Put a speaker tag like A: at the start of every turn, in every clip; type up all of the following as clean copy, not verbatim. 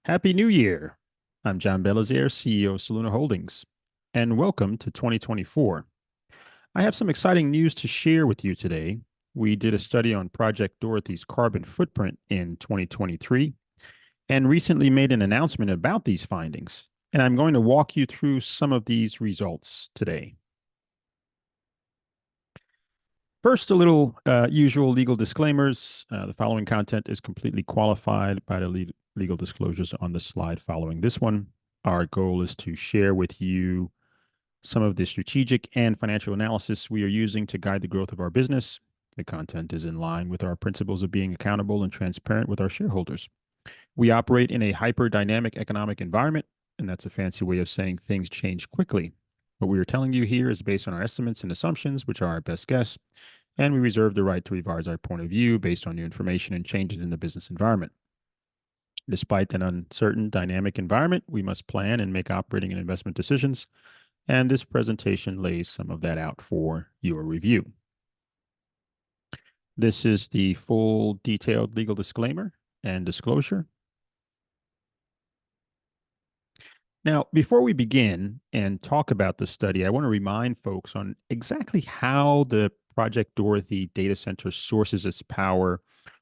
A: Happy New Year. I'm John Belizaire, CEO of Soluna Holdings, and welcome to 2024. I have some exciting news to share with you today. We did a study on Project Dorothy's carbon footprint in 2023 and recently made an announcement about these findings. And I'm going to walk you through some of these results today. First, a little usual legal disclaimers. The following content is completely qualified by the legal disclosures on the slide following this one. Our goal is to share with you some of the strategic and financial analysis we are using to guide the growth of our business. The content is in line with our principles of being accountable and transparent with our shareholders. We operate in a hyper-dynamic economic environment, and that's a fancy way of saying things change quickly. What we are telling you here is based on our estimates and assumptions, which are our best guess, and we reserve the right to revise our point of view based on new information and changes in the business environment. Despite an uncertain dynamic environment, we must plan and make operating and investment decisions, and this presentation lays some of that out for your review. This is the full detailed legal disclaimer and disclosure. Now, before we begin and talk about the study, I want to remind folks on exactly how the Project Dorothy data center sources its power,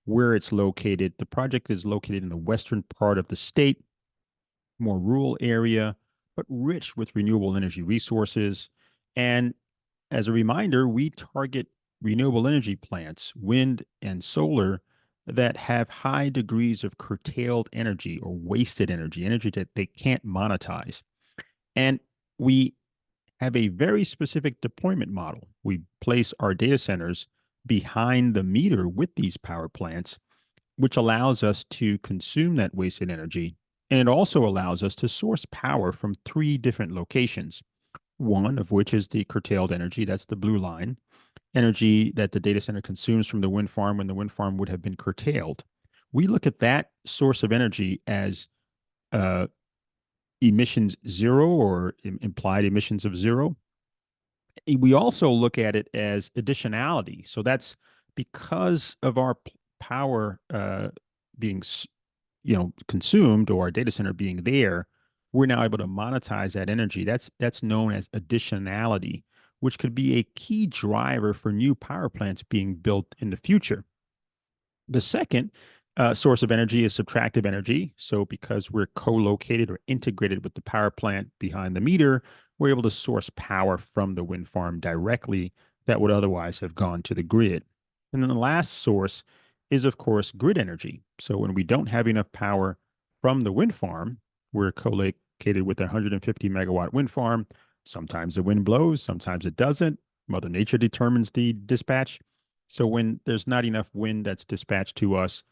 A: where it's located. The project is located in the western part of the state, more rural area, but rich with renewable energy resources. And as a reminder, we target renewable energy plants, wind and solar, that have high degrees of curtailed energy or wasted energy, energy that they can't monetize. And we have a very specific deployment model. We place our data centers behind the meter with these power plants, which allows us to consume that wasted energy. And it also allows us to source power from three different locations, one of which is the curtailed energy, that's the blue line, energy that the data center consumes from the wind farm when the wind farm would have been curtailed. We look at that source of energy as emissions zero or implied emissions of zero. We also look at it as additionality. So that's because of our power being consumed or our data center being there, we're now able to monetize that energy. That's known as additionality, which could be a key driver for new power plants being built in the future. The second source of energy is subtractive energy. So because we're co-located or integrated with the power plant behind the meter, we're able to source power from the wind farm directly that would otherwise have gone to the grid. And then the last source is, of course, grid energy. So when we don't have enough power from the wind farm, we're co-located with a 150 megawatt wind farm. Sometimes the wind blows, sometimes it doesn't. Mother Nature determines the dispatch. So when there's not enough wind that's dispatched to us,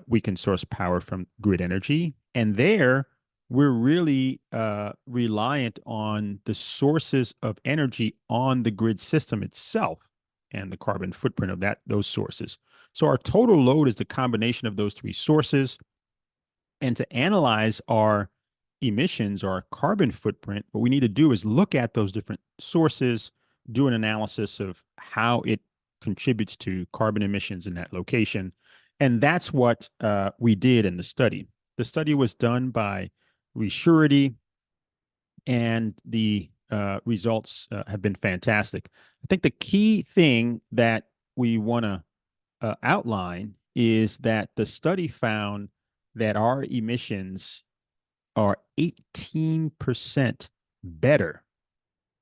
A: we can source power from grid energy. And there, we're really reliant on the sources of energy on the grid system itself and the carbon footprint of those sources. So our total load is the combination of those three sources. And to analyze our emissions, our carbon footprint, what we need to do is look at those different sources, do an analysis of how it contributes to carbon emissions in that location. And that's what we did in the study. The study was done by Resurety, and the results have been fantastic. I think the key thing that we want to outline is that the study found that our emissions are 18% better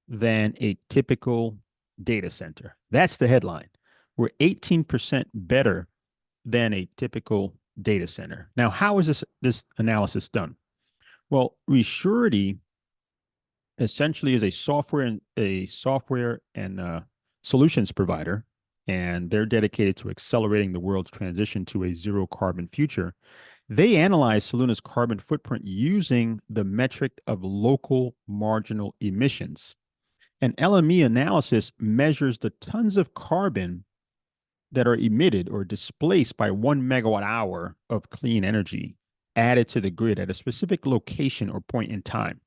A: than a typical data center. That's the headline. We're 18% better than a typical data center. Now, how is this analysis done? Well, Resurety essentially is a software and solutions provider, and they're dedicated to accelerating the world's transition to a zero carbon future. They analyze Soluna's carbon footprint using the metric of local marginal emissions. An LME analysis measures the tons of carbon that are emitted or displaced by 1 megawatt hour of clean energy added to the grid at a specific location or point in time.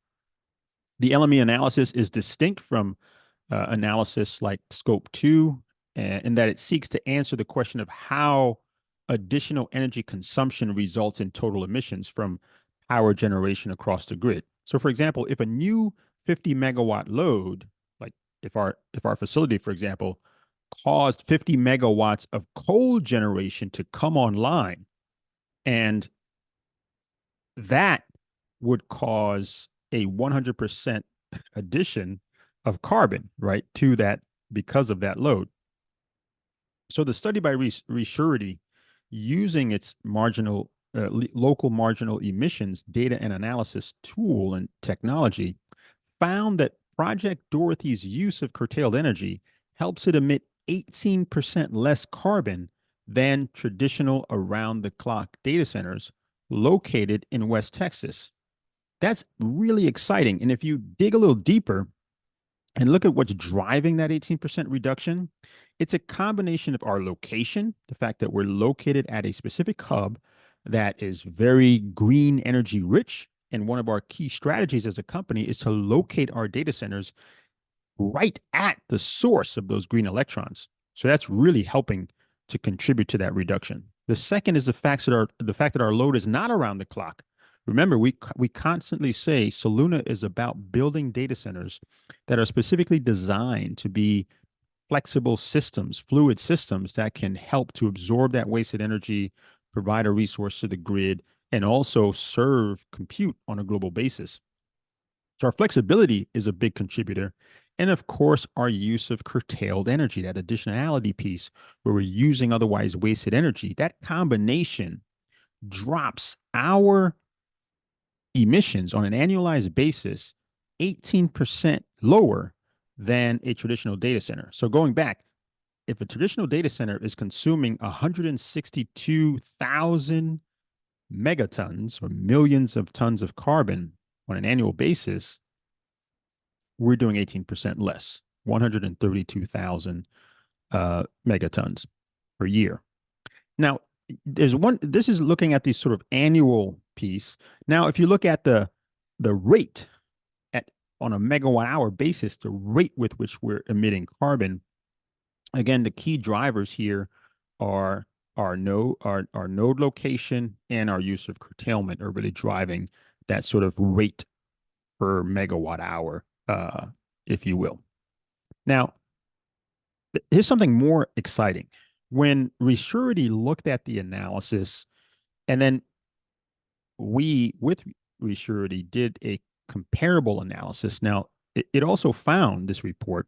A: The LME analysis is distinct from analysis like Scope 2 in that it seeks to answer the question of how additional energy consumption results in total emissions from power generation across the grid. So, for example, if a new 50 megawatt load, like if our facility, for example, caused 50 megawatts of coal generation to come online, and that would cause a 100% addition of carbon, right, to that because of that load. So the study by Resurety, using its local marginal emissions data and analysis tool and technology, found that Project Dorothy's use of curtailed energy helps it emit 18% less carbon than traditional around the clock data centers located in West Texas. That's really exciting. And if you dig a little deeper and look at what's driving that 18% reduction, it's a combination of our location, the fact that we're located at a specific hub that is very green energy rich. And one of our key strategies as a company is to locate our data centers right at the source of those green electrons. So that's really helping to contribute to that reduction. The second is the fact that our load is not around the clock. Remember, we constantly say Soluna is about building data centers that are specifically designed to be flexible systems, fluid systems that can help to absorb that wasted energy, provide a resource to the grid, and also serve compute on a global basis. So our flexibility is a big contributor. And of course, our use of curtailed energy, that additionality piece where we're using otherwise wasted energy, that combination drops our emissions on an annualized basis 18% lower than a traditional data center. So going back, if a traditional data center is consuming 162,000 megatons or millions of tons of carbon on an annual basis, we're doing 18% less, 132,000 megatons per year. Now, this is looking at the sort of annual piece. Now, if you look at the rate on a megawatt hour basis, the rate with which we're emitting carbon, again, the key drivers here are our node location and our use of curtailment are really driving that sort of rate per megawatt hour, if you will. Now, here's something more exciting. When Resurety looked at the analysis, and then we, with Resurety, did a comparable analysis. Now, it also found, this report,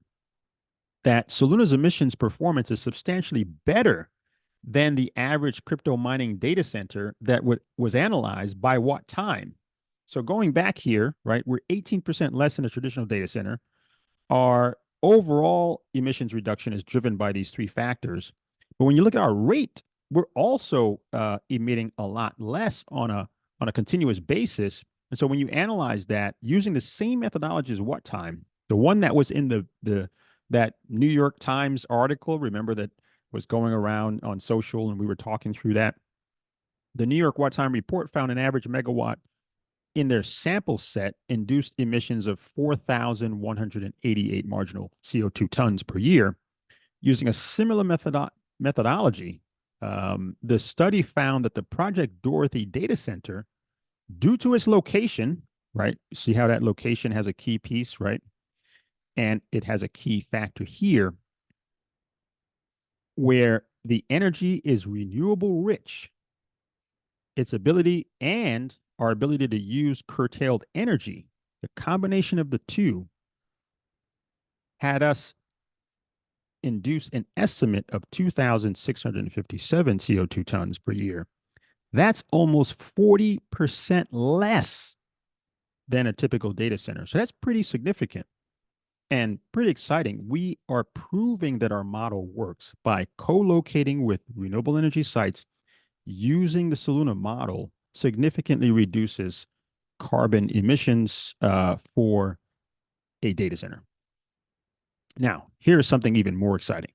A: that Soluna's emissions performance is substantially better than the average crypto mining data center that was analyzed by watt time. So going back here, right, we're 18% less than a traditional data center. Our overall emissions reduction is driven by these three factors. But when you look at our rate, we're also emitting a lot less on a continuous basis. And so when you analyze that using the same methodology as watt time, the one that was in that New York Times article, remember, that was going around on social and we were talking through that. The New York Watt Time report found an average megawatt in their sample set induced emissions of 4,188 marginal CO2 tons per year. Using a similar methodology, the study found that the Project Dorothy data center, due to its location, right? See how that location has a key piece, right? And it has a key factor here where the energy is renewable rich. Its ability and our ability to use curtailed energy, the combination of the two, had us induce an estimate of 2,657 CO2 tons per year. That's almost 40% less than a typical data center. So that's pretty significant and pretty exciting. We are proving that our model works by co-locating with renewable energy sites. Using the Soluna model significantly reduces carbon emissions for a data center. Now, here's something even more exciting.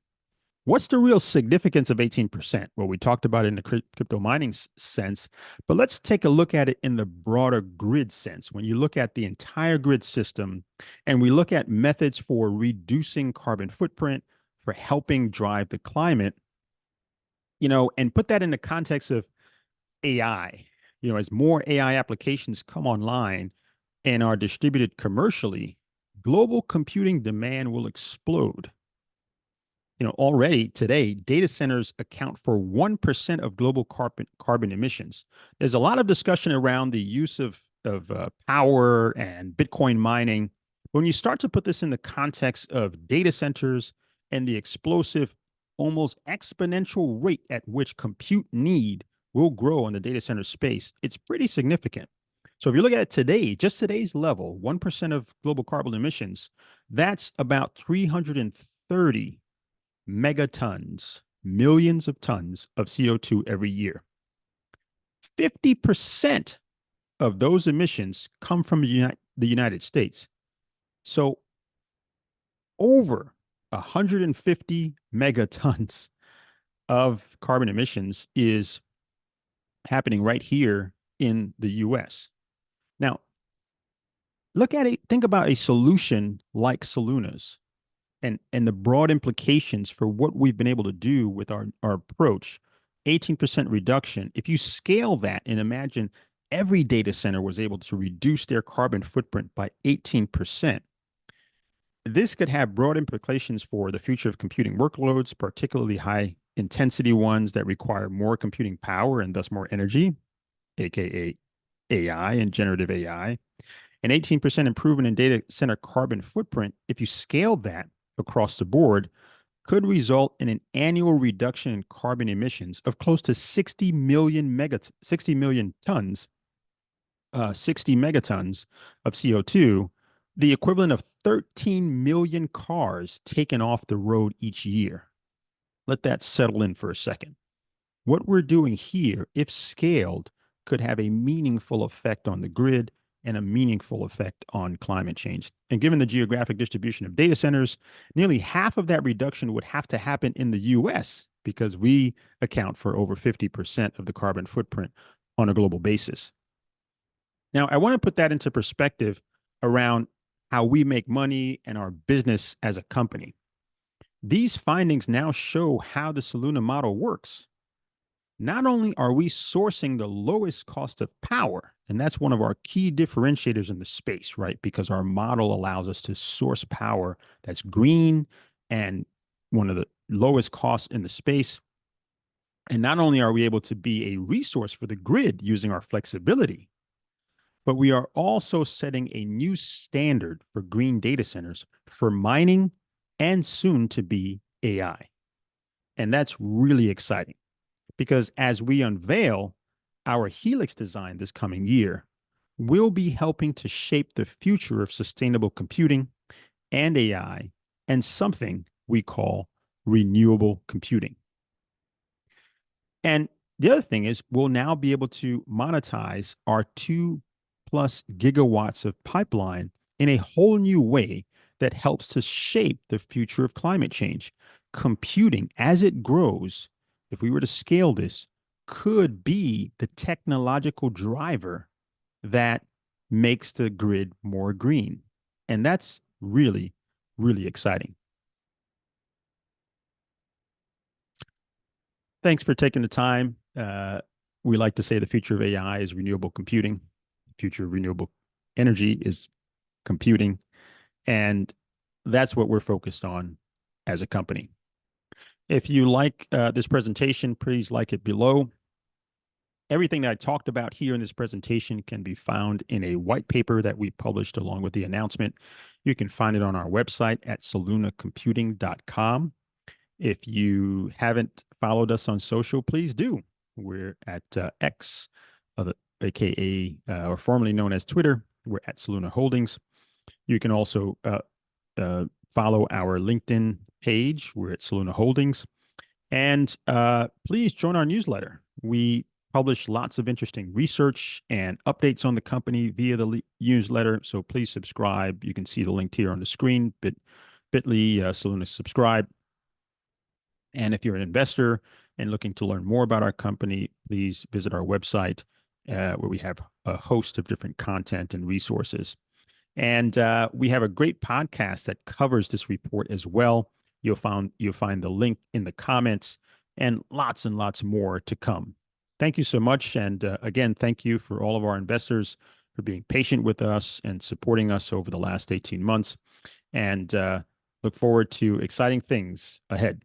A: What's the real significance of 18%? Well, we talked about it in the crypto mining sense, but let's take a look at it in the broader grid sense. When you look at the entire grid system and we look at methods for reducing carbon footprint, for helping drive the climate, and put that in the context of AI, as more AI applications come online and are distributed commercially, global computing demand will explode. Already today, data centers account for 1% of global carbon emissions. There's a lot of discussion around the use of power and Bitcoin mining. When you start to put this in the context of data centers and the explosive, almost exponential rate at which compute need will grow in the data center space, it's pretty significant. So if you look at it today, just today's level, 1% of global carbon emissions, that's about 330 megatons, millions of tons of CO2 every year. 50% of those emissions come from the United States. So over 150 megatons of carbon emissions is happening right here in the US. Now, think about a solution like Soluna's and the broad implications for what we've been able to do with our approach. 18% reduction. If you scale that and imagine every data center was able to reduce their carbon footprint by 18%, this could have broad implications for the future of computing workloads, particularly high intensity ones that require more computing power and thus more energy, aka AI and generative AI. An 18% improvement in data center carbon footprint, if you scaled that across the board, could result in an annual reduction in carbon emissions of close to 60 million tons, 60 megatons of CO2, the equivalent of 13 million cars taken off the road each year. Let that settle in for a second. What we're doing here, if scaled, could have a meaningful effect on the grid and a meaningful effect on climate change. And given the geographic distribution of data centers, nearly half of that reduction would have to happen in the US because we account for over 50% of the carbon footprint on a global basis. Now, I want to put that into perspective around how we make money and our business as a company. These findings now show how the Soluna model works. Not only are we sourcing the lowest cost of power, and that's one of our key differentiators in the space, right? Because our model allows us to source power that's green and one of the lowest costs in the space. And not only are we able to be a resource for the grid using our flexibility, but we are also setting a new standard for green data centers for mining and soon to be AI. And that's really exciting. Because as we unveil our Helix design this coming year, we'll be helping to shape the future of sustainable computing and AI and something we call renewable computing. And the other thing is we'll now be able to monetize our 2+ gigawatts of pipeline in a whole new way that helps to shape the future of climate change. Computing, as it grows, if we were to scale this, could be the technological driver that makes the grid more green. And that's really, really exciting. Thanks for taking the time. We like to say the future of AI is renewable computing. The future of renewable energy is computing. And that's what we're focused on as a company. If you like this presentation, please like it below. Everything that I talked about here in this presentation can be found in a white paper that we published along with the announcement. You can find it on our website at solunacomputing.com. If you haven't followed us on social, please do. We're at X, aka or formerly known as Twitter. We're at Soluna Holdings. You can also follow our LinkedIn page. We're at Soluna Holdings. And please join our newsletter. We publish lots of interesting research and updates on the company via the newsletter. So please subscribe. You can see the link here on the screen, bit.ly, Soluna subscribe. And if you're an investor and looking to learn more about our company, please visit our website where we have a host of different content and resources. And we have a great podcast that covers this report as well. You'll find the link in the comments and lots more to come. Thank you so much. And again, thank you for all of our investors for being patient with us and supporting us over the last 18 months. And look forward to exciting things ahead.